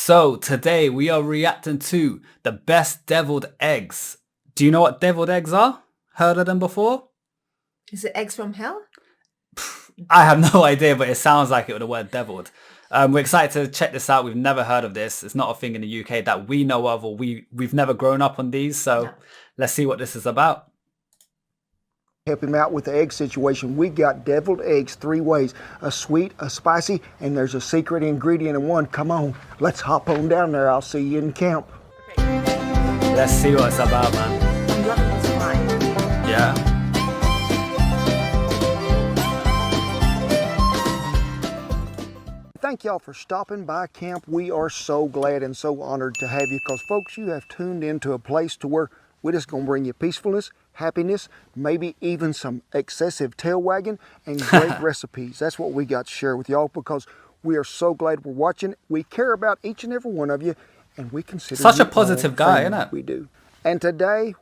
So today we are reacting to the best deviled eggs. Do you know what deviled eggs are? Heard of them before? Is it eggs from hell? I have no idea, but it sounds like it with the word deviled. We're excited to check this out. We've never heard of this. It's not a thing in the UK that we know of, or we've never grown up on these. So let's see what this is about. Help him out with the egg situation. We got deviled eggs 3 ways: a sweet, a spicy, and there's a secret ingredient in one. Come on, let's hop on down there. I'll see you in camp. Let's see what it's about, man. I'm loving this wine. Yeah. Thank y'all for stopping by camp. We are so glad and so honored to have you, because folks, you have tuned into a place to where we're just going to bring you peacefulness, happiness, maybe even some excessive tail wagging, and great recipes. That's what we got to share with y'all, because we are so glad we're watching. We care about each and every one of you, and we consider such you a positive guy, isn't it? We do. And today,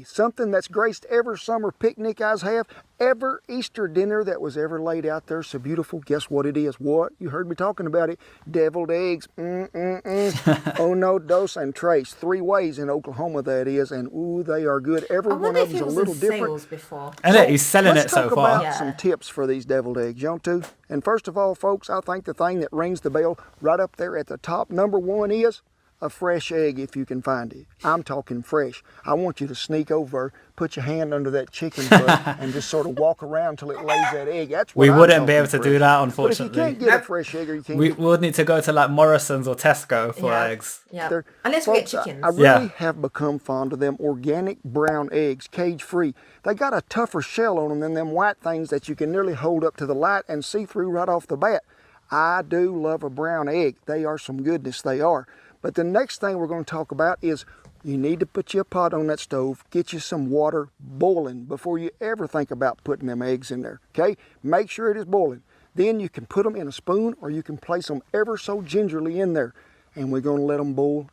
something that's graced every summer picnic I have, every Easter dinner that was ever laid out there so beautiful. Guess what it is? What? You heard me talking about it. Deviled eggs. Uno, dos, and tres. 3 ways in Oklahoma that is. And ooh, they are good. Every one of them's a little different. Before. And so, he's selling it so far. Let's talk about some tips for these deviled eggs, you want to? And first of all, folks, I think the thing that rings the bell right up there at the top, number 1, is a fresh egg if you can find it. I'm talking fresh. I want you to sneak over, put your hand under that chicken foot, and just sort of walk around till it lays that egg. That's what we wouldn't be able to do that, unfortunately. But if you can't get a fresh egg, or you can't we would need to go to like Morrison's or Tesco for eggs. Yeah. Unless we get chickens. I really have become fond of them organic brown eggs, cage-free. They got a tougher shell on them than them white things that you can nearly hold up to the light and see through right off the bat. I do love a brown egg. They are some goodness, they are. But the next thing we're going to talk about is you need to put your pot on that stove, get you some water boiling before you ever think about putting them eggs in there, okay? Make sure it is boiling. Then you can put them in a spoon, or you can place them ever so gingerly in there. And we're going to let them boil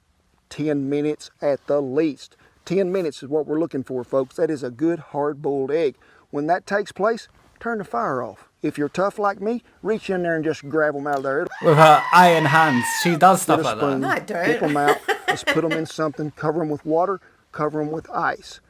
10 minutes at the least. 10 minutes is what we're looking for, folks. That is a good hard-boiled egg. When that takes place, turn the fire off. If you're tough like me, reach in there and just grab them out of there. With her iron hands, she does stuff like that. No, I don't. Dip them out, just put them in something, cover them with water, cover them with ice.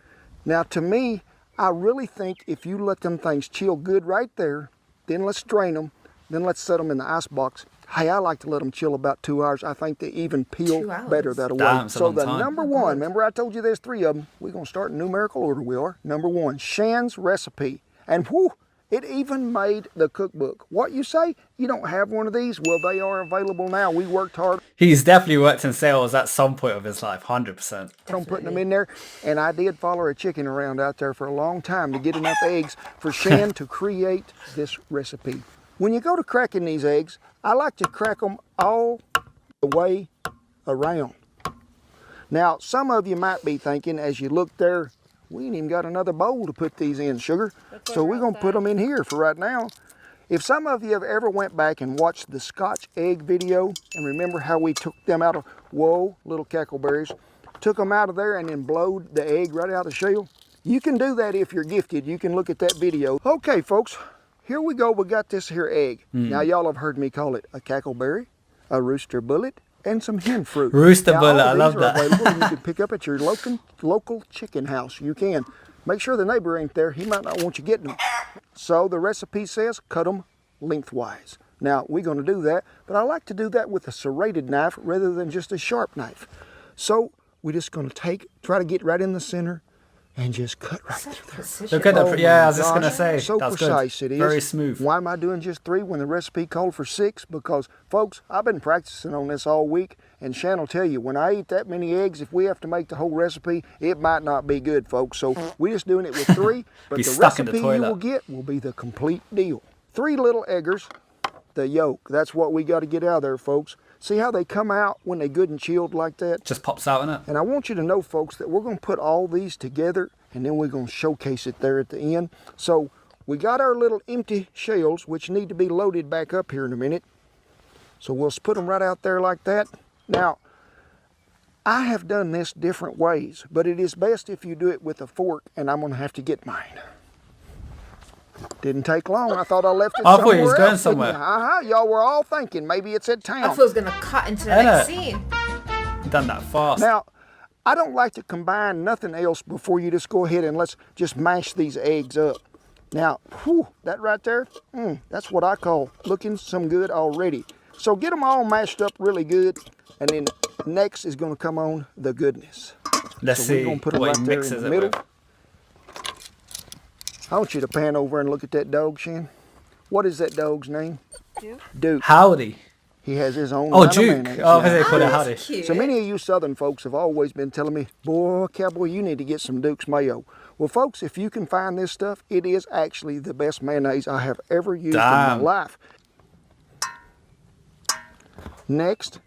Now, to me, I really think if you let them things chill good right there, then let's drain them, then let's set them in the ice box. Hey, I like to let them chill about 2 hours. I think they even peel better that way. Damn, so the number 1, remember I told you there's 3 of them. We're going to start in numerical order, we are. Number 1, Shan's recipe. And whoo, it even made the cookbook. What you say? You don't have one of these? Well, they are available now. We worked hard. He's definitely worked in sales at some point of his life, 100%. I'm putting them in there, and I did follow a chicken around out there for a long time to get enough eggs for Shan to create this recipe. When you go to cracking these eggs, I like to crack them all the way around. Now, some of you might be thinking as you look there, we ain't even got another bowl to put these in, sugar. So we're going to put them in here for right now. If some of you have ever went back and watched the Scotch egg video and remember how we took them out of, whoa, little cackleberries, took them out of there and then blowed the egg right out of the shell, you can do that if you're gifted. You can look at that video. Okay, folks, here we go. We got this here egg. Now, y'all have heard me call it a cackleberry, a rooster bullet, and some hen fruit. Rooster bullet, I love that. Available. You can pick up at your local chicken house. You can. Make sure the neighbor ain't there. He might not want you getting them. So the recipe says cut them lengthwise. Now, we're going to do that, but I like to do that with a serrated knife rather than just a sharp knife. So we're just going to try to get right in the center and just cut right through there. Look at that. Yeah, I was just going to say. So that's precise good. It is. Very smooth. Why am I doing just 3 when the recipe called for 6? Because, folks, I've been practicing on this all week, and Shan will tell you, when I eat that many eggs, if we have to make the whole recipe, it might not be good, folks. So we're just doing it with 3, but the recipe you will get will be the complete deal. 3 little eggers, the yolk. That's what we got to get out of there, folks. See how they come out when they're good and chilled like that? Just pops out, innit? And I want you to know, folks, that we're going to put all these together, and then we're going to showcase it there at the end. So we got our little empty shells, which need to be loaded back up here in a minute. So we'll put them right out there like that. Now, I have done this different ways, but it is best if you do it with a fork, and I'm going to have to get mine. Didn't take long. I thought I left it I thought somewhere he was else, going didn't somewhere. you? Uh-huh. Y'all were all thinking maybe it's at I town. thought it was going to cut into the Ain't next it? scene. You done that fast. Now, I don't like to combine nothing else before you just go ahead and let's just mash these eggs up. Now, whew, that right there, that's what I call looking some good already. So get them all mashed up really good, and then next is going to come on the goodness. Let's So we're see gonna put it what right he there in mixes the it middle. with. I want you to pan over and look at that dog, Shan. What is that dog's name? Duke. Duke. Howdy. He has his own Oh, line of Duke. mayonnaise Oh, now. they call it That's howdy. cute. So many of you Southern folks have always been telling me, boy, cowboy, you need to get some Duke's mayo. Well, folks, if you can find this stuff, it is actually the best mayonnaise I have ever used in my Damn. life. Next,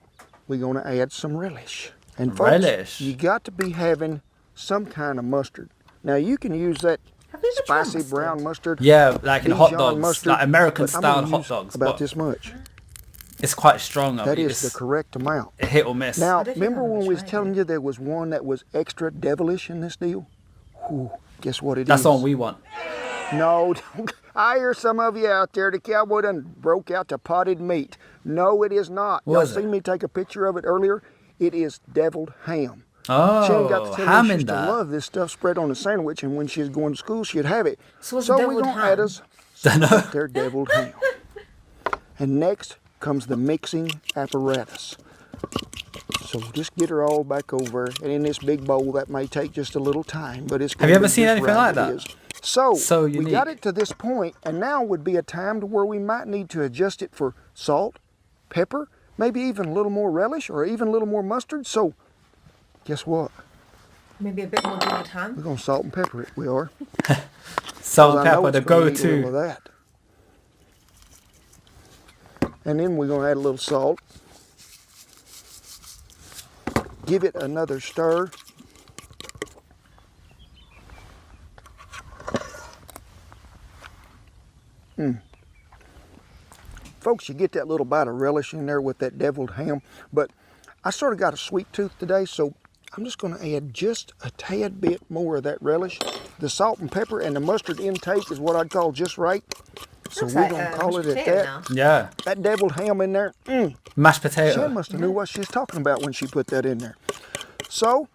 we're going to add some relish. And folks, Relish? you got to be having some kind of mustard. Now, you can use that Have you ever tried spicy mustard? brown mustard. Yeah, like in hot Dijon dogs, mustard, like American but I'm style gonna hot use dogs. about But this much. it's quite strong. I That mean, is the it's correct amount. a hit or miss. Now, I don't think remember I've when ever we was tried telling it. you there was one that was extra devilish in this deal? Whew, guess what it is? That's the one we want. No, don't. I hear some of you out there, the cowboy done broke out the potted meat. No, it is not. What Y'all is it? seen me take a picture of it earlier? It is deviled ham. Shannon got Oh, to tell ham me she in used to that. love this stuff spread on a sandwich, and when she was going to school, she'd have it. So what's we're deviled gonna ham? add us Dunno. their deviled ham. And next comes the mixing apparatus. So just get her all back over, and in this big bowl that may take just a little time, but it's. Have you gonna ever be seen just anything right, like it that? is. So we got unique. it to this point, and now would be a time to where we might need to adjust it for salt, pepper, maybe even a little more relish, or even a little more mustard. So guess what? Maybe a bit more deviled We're ham. gonna salt and pepper it. We are. Salt and 'Cause I know pepper, the it's gonna need a little go-to. of that. And then we're gonna add a little salt. Give it another stir. Folks, you get that little bite of relish in there with that deviled ham, but I sort of got a sweet tooth today, so I'm just going to add just a tad bit more of that relish. The salt and pepper and the mustard intake is what I'd call just right. So Looks we're like, going to call it mashed at potato that. now. Yeah, That deviled ham in there, mashed Shan potato. must have knew what she was talking about when she put that in there. So,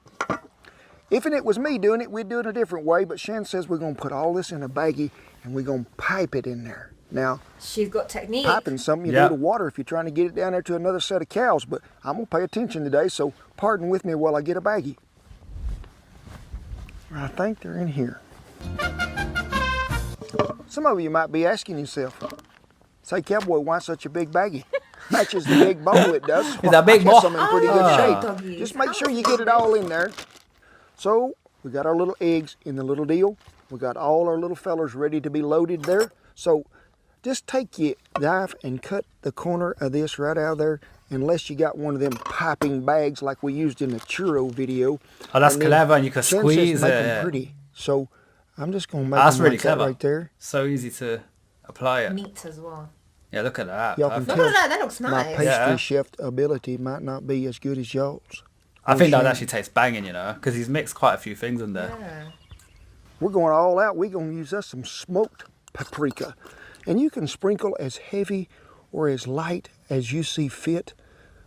if it was me doing it, we'd do it a different way, but Shan says we're going to put all this in a baggie and we're going to pipe it in there. Now, She's got technique. piping something you Yeah. do to water if you're trying to get it down there to another set of cows, but I'm going to pay attention today, so pardon with me while I get a baggie. I think they're in here. Some of you might be asking yourself, say, cowboy, why such a big baggie? Matches the big bowl it does. Is that big I guess bowl? I'm in pretty good Oh, shape. doggies. Just make How sure you much get is it all in there. So we got our little eggs in the little deal. We got all our little fellers ready to be loaded there. So just take your knife and cut the corner of this right out of there, unless you got one of them piping bags like we used in the churro video. Oh, that's And then clever, and you can Shan says squeeze make it. 'em pretty. So I'm just gonna make That's them really like that clever. right there. So easy to apply it. Neat as well. Yeah, look at that. Y'all can Perfect. No, tell no, that looks my nice. pastry Yeah. chef ability might not be as good as y'all's. I think that Shan. would actually taste banging, you know, because he's mixed quite a few things in there. Yeah. We're going all out. We're going to use us some smoked paprika. And you can sprinkle as heavy or as light as you see fit.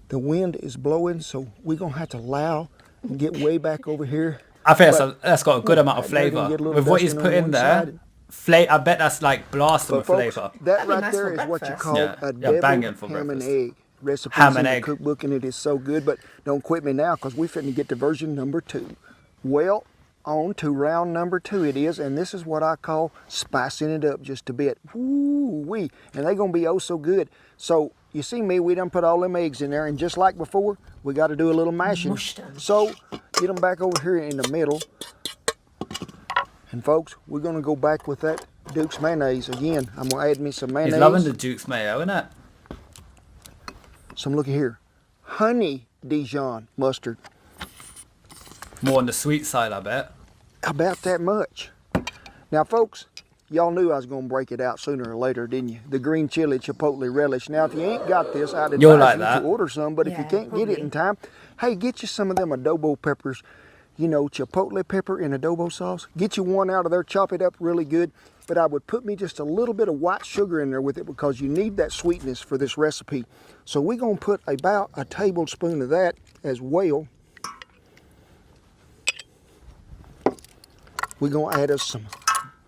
The wind is blowing, so we're going to have to allow and get way back over here. I think But- that's got a good amount of They're gonna flavour. get a little With what he's dusting put on in one there, side. I bet that's like blasting with But folks, flavour. that That'd be right nice there for is what you breakfast. call Yeah. a Yeah, deviled banging for ham and breakfast. egg. Recipes Ham in and the egg. cookbook, and it is so good, but don't quit me now because we're finna get to version number 2. Well, on to round number 2 it is, and this is what I call spicing it up just a bit. Woo-wee, and they're gonna be oh so good. So you see me, we done put all them eggs in there, and just like before, we got to do a little mashing. Mushed 'em. So get them back over here in the middle. And folks, we're gonna go back with that Duke's mayonnaise again. I'm gonna add me some mayonnaise. He's loving the Duke's mayo, isn't it? Some, look at here, honey Dijon mustard. More on the sweet side, I bet. About that much. Now, folks, y'all knew I was gonna break it out sooner or later, didn't you? The green chili chipotle relish. Now, if you ain't got this, I'd advise You'll like you that. to order some. But if you Yeah, can't get it probably. in time, hey, get you some of them adobo peppers. you know, chipotle pepper in adobo sauce. Get you one out of there, chop it up really good. But I would put me just a little bit of white sugar in there with it because you need that sweetness for this recipe. So we're going to put about a tablespoon of that as well. We're going to add us some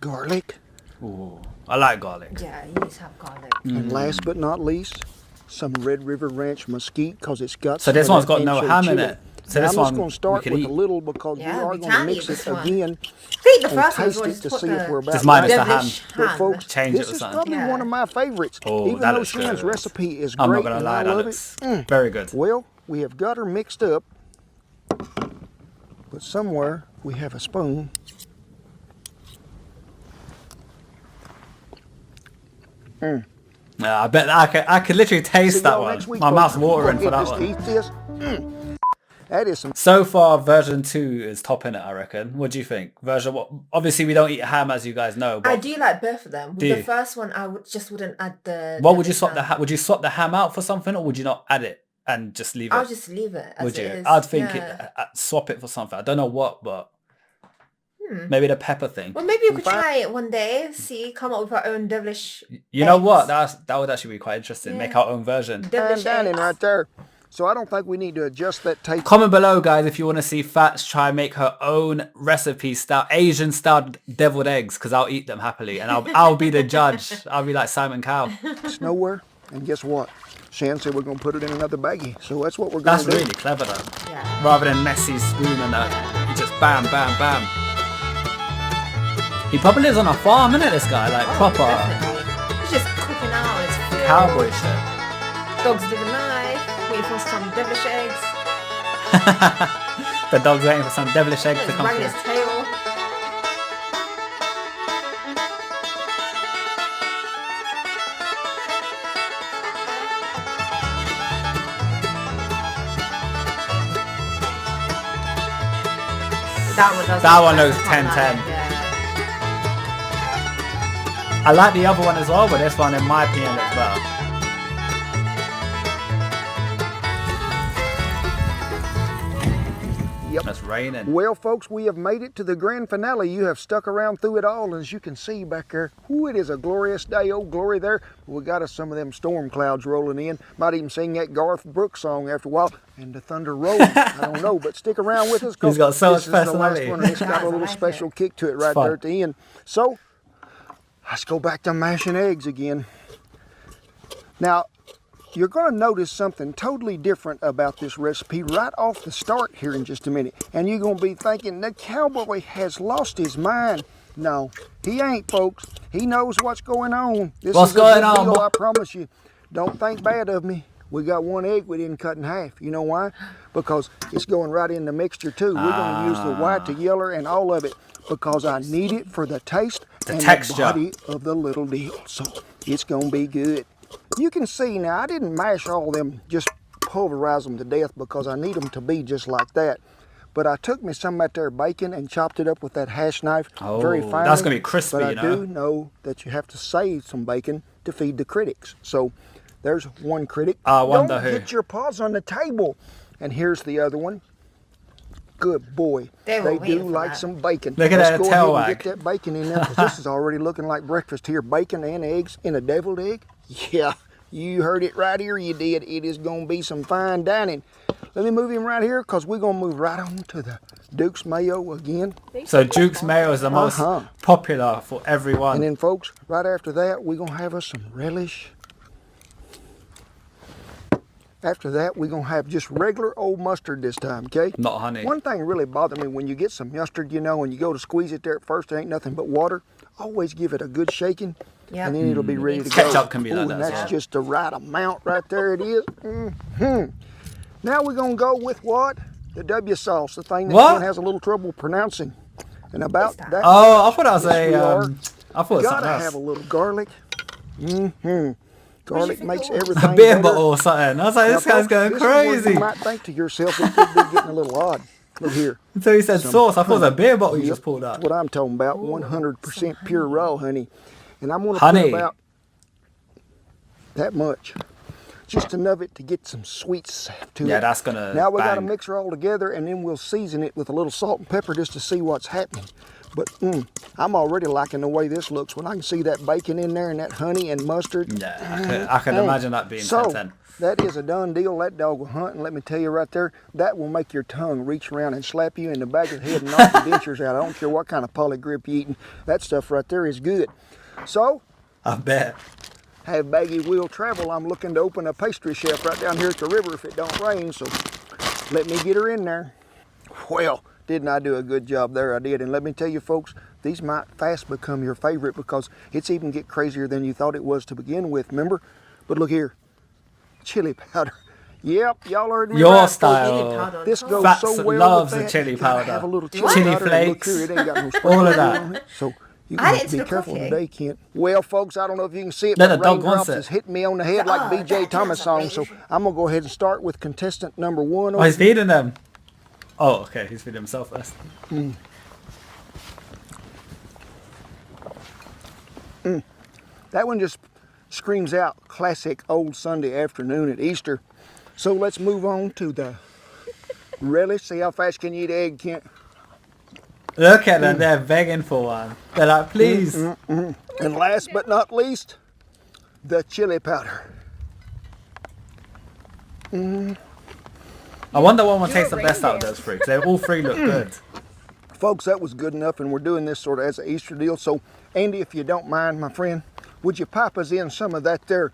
garlic. Ooh, I like garlic. Yeah, you need to have garlic. And last but not least, some Red River Ranch mesquite because it's got So some this of one's that got no ancho ham in chili. it. So Now this I'm one just going to we start could with eat. a little because Yeah, we are we going to can mix eat it this one. again I think the and first one taste was it to just see if we're about Just minus the ham. devilish But ham. folks, Change it this or is something. probably Yeah. one of my favorites. Oh, Even that though looks Shan's good. recipe is I'm great not gonna and lie, I that love looks it. very good. Well, we have got her mixed up, but somewhere we have a spoon. Yeah, I bet I could literally taste See that y'all one. next week, My folks. mouth's watering Go for that ahead, one. just eat this. That is some. So far, version 2 is topping it, I reckon. What do you think? Version what? Obviously, we don't eat ham, as you guys know. But I do like both of them. With Do the you? first one, I just wouldn't add the. what would you devilish swap the ham. would you swap the ham out for something, or would you not add it and just leave it? I'll just leave it as Would it you? is. I'd think Yeah. swap it for something. I don't know what, but maybe the pepper thing. Well, maybe we could try it one day. See, come up with our own devilish. You know what? eggs. That would actually be quite interesting. Make Yeah. our own version. Devilish Dining eggs. right there. So I don't think we need to adjust that taste. Comment below, guys, if you want to see Fats try and make her own recipe style, Asian style deviled eggs, because I'll eat them happily, and I'll be the judge. I'll be like Simon Cowell. It's nowhere. And guess what? Shan said we're going to put it in another baggie. So that's what we're going That's to do. really clever, though. Yeah. Rather than messy spoon and that, you just bam, bam, bam. He probably lives on a farm, innit? This guy, like proper Definitely. He's just cooking out his food. cowboy shit. Dog's living life. Waiting for some devilish eggs. The dog's waiting for some devilish eggs to He's come wagging through. his tail. That one does. That look one like looks it's hot 10-10. like, yeah. I like the other one as well, but this one, in my opinion, looks better. Yep. It's raining. Well, folks, we have made it to the grand finale. You have stuck around through it all. As you can see back there, it is a glorious day. Oh, glory there. We got us some of them storm clouds rolling in. Might even sing that Garth Brooks song after a while. And the thunder rolls. I don't know, but stick around with us. 'Cause He's got so this much is the last personality. one, and it's got a Guys, I little like special it. kick to it right fun. there at the end. So, let's go back to mashing eggs again. Now, you're going to notice something totally different about this recipe right off the start here in just a minute. And you're going to be thinking, the cowboy has lost his mind. No, he ain't, folks. He knows what's going on. This What's is a going good on, deal, boy? I promise you. Don't think bad of me. We got one egg we didn't cut in half. You know why? Because it's going right in the mixture too. We're going to use the white, the yellow, and all of it because I need it for the taste and texture. the body of the little deal. So it's going to be good. You can see now, I didn't mash all them, just pulverize them to death because I need them to be just like that. But I took me some of that there bacon and chopped it up with that hash knife very Oh, finely. that's gonna be crispy, But I you know. do know that you have to save some bacon to feed the critics. So there's one critic. I wonder Don't who. get your paws on the table. And here's the other one. Good boy. They were They waiting do for like that. some bacon. Look at Let's that go tail ahead and wag. get that bacon in there because this is already looking like breakfast here. Bacon and eggs in a deviled egg. Yeah, you heard it right here. You did. It is going to be some fine dining. Let me move him right here because we're going to move right on to the Duke's Mayo again. So Duke's Mayo is the most popular for everyone. And then, folks, right after that, we're going to have us some relish. After that, we're going to have just regular old mustard this time, okay? Not honey. One thing really bothered me, when you get some mustard, you know, and you go to squeeze it there at first, there ain't nothing but water. Always give it a good shaking, Yep. and then it'll be ready to go. Ketchup can be like Ooh, that and as that's well. just the right amount right there it is. Now we're going to go with what? The W sauce, the thing that What? Ken has a little trouble pronouncing. And about that? that, Oh, I thought that was Yes, we are. I thought it was gotta something have else. a little garlic. Garlic think makes it was? everything A beer better. bottle or something. I was like, Now, this guy's folks, going this is where crazy. You might think to yourself, it could be getting a little odd. Look here. Until he said sauce, I thought it was a beer bottle you just pulled That's out. what I'm talking about. 100% pure raw honey. And I'm going to Honey. put about that much. just enough it to get some sweet sap to it. Yeah, that's gonna Now we got to bang. mix her all together, and then we'll season it with a little salt and pepper just to see what's happening. But I'm already liking the way this looks when I can see that bacon in there and that honey and mustard. Yeah, I can imagine that being So 10-10. that is a done deal. That dog will hunt, and let me tell you right there, that will make your tongue reach around and slap you in the back of the head and knock the dentures out. I don't care what kind of poly grip you're eating. That stuff right there is good. So, I bet. have Baggy Will travel. I'm looking to open a pastry chef right down here at the river if it don't rain. So, let me get her in there. Well, didn't I do a good job there? I did. And let me tell you, folks, these might fast become your favorite because it's even get crazier than you thought it was to begin with. Remember? But look here. Chili powder. Yep, y'all heard me Your right, folks. style. This goes Fats so well loves with the that. chili You gotta powder. have a little Chili chili powder, and look flakes. here, it ain't got no All of sprinkles that. on it. So you Add have it to to be the careful coffee. today, Kent. Well, folks, I don't know if you can see it, No, but the dog wants raindrops it. is hitting me on the head like Oh, BJ that Thomas is song. So amazing. I'm gonna go ahead and start with contestant number 1. Oh, he's feeding them. Oh, okay. He's feeding himself first. That one just screams out classic old Sunday afternoon at Easter. So let's move on to the relish. See how fast can you eat egg, Kent? Look at them. They're begging for one. They're like, please. And last but not least, the chili powder. I wonder what one takes the best out of those three. 'Cause they all three look good. Folks, that was good enough, and we're doing this sort of as an Easter deal. So, Andy, if you don't mind, my friend, would you pipe us in some of that there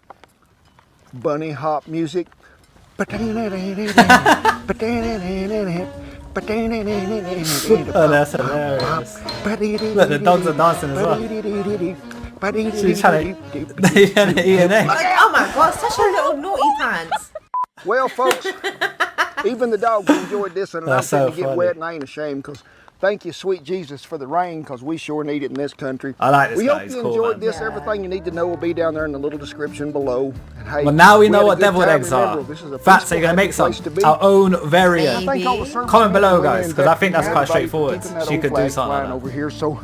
bunny hop music? Oh, that's hilarious. Look, the dogs are dancing as well. She's trying to eat an egg. Like, oh my god, such a little naughty pants. Well, folks, even the dogs enjoyed this, and That's I'm so going to get funny. wet, and I ain't ashamed, because thank you, sweet Jesus, for the rain, because we sure need it in this country. I like this We guy, hope he's you cool, enjoyed man. this. Everything you need to know will be down there in the little description below. And hey, Well, now we know had a what good deviled time. eggs are. Remember, this is a Fats, are peaceful, you going to happy make some? place to be. Our own variant. I think all the service Comment below, men, women, guys, and 'cause I think that's veterans, quite everybody straightforward. keeping that She old could do flag something like flying that. over here. So